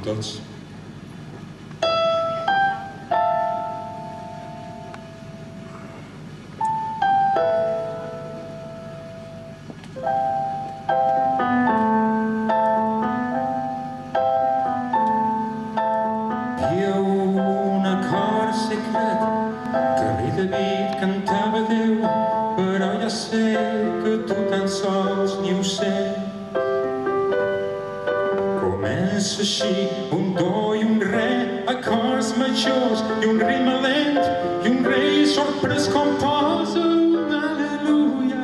tots. Hi ha un acord secret que el rei David cantava a Déu, però ja sé que tu tan sols ni ho sé. Comença així, un do i un re, acords majors i un ritme lent, i un rei sorprès composa un aleluia.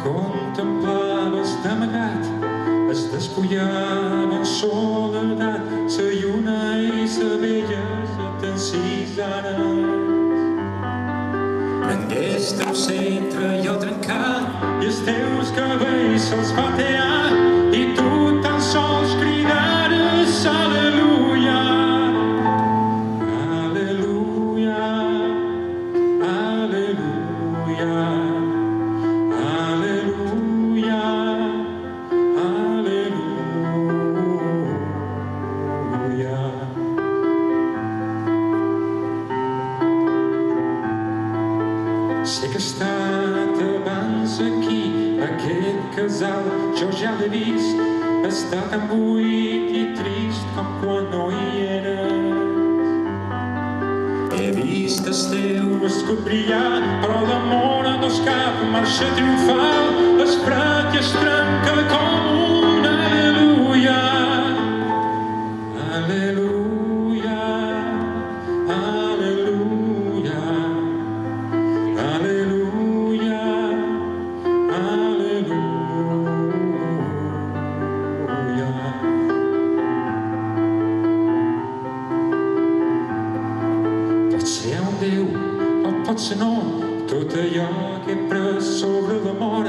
Contemplaves d'amagat, es despullava en soledat, sa lluna i sa vella sota sis ares. Prengués teu centre i el trencat, i els teus cabells se'ls va tear, i tu tan sols cridares aleluia. Aleluia, aleluia. Sé que he estat abans aquí, aquest casal jo ja l'he vist, està tan buit i trist com quan no hi eres. He vist el teu escut brillar, però l'amor no és cap marxa triomfal, es fred i es trenca com un aleluia. Aleluia, aleluia. Aleluia, aleluia. Pot ser un Déu o pot ser no, tot allò que he pres sobre l'amor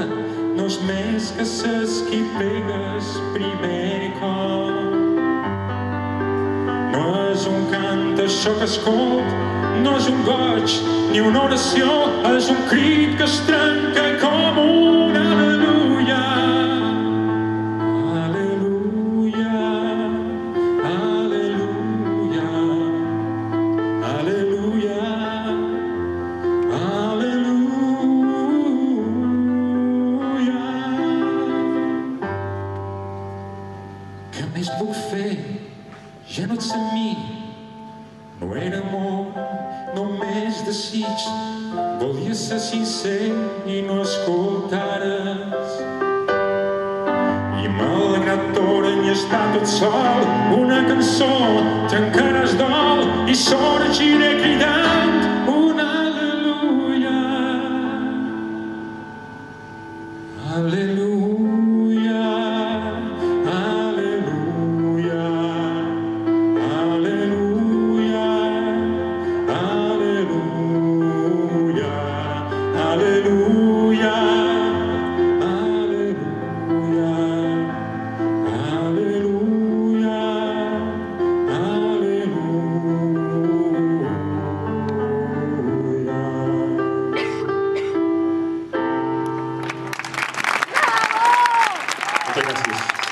no és més que ses que hi pegues primer cop. No és un cant això que escolt, no és un goig ni una oració, és un crit que es trenca com un aleluia. Aleluia, aleluia, aleluia, aleluia. Què més puc fer? Ja no ets amb mi. No era amor, només desig. Volia ser sincer i no escoltares. I malgrat tot en estar tot sol, una cançó trencaràs dol i sorgiré cridant un aleluia. Aleluia, aleluia. Aleluia, aleluia, aleluia, aleluia. Moltes gràcies.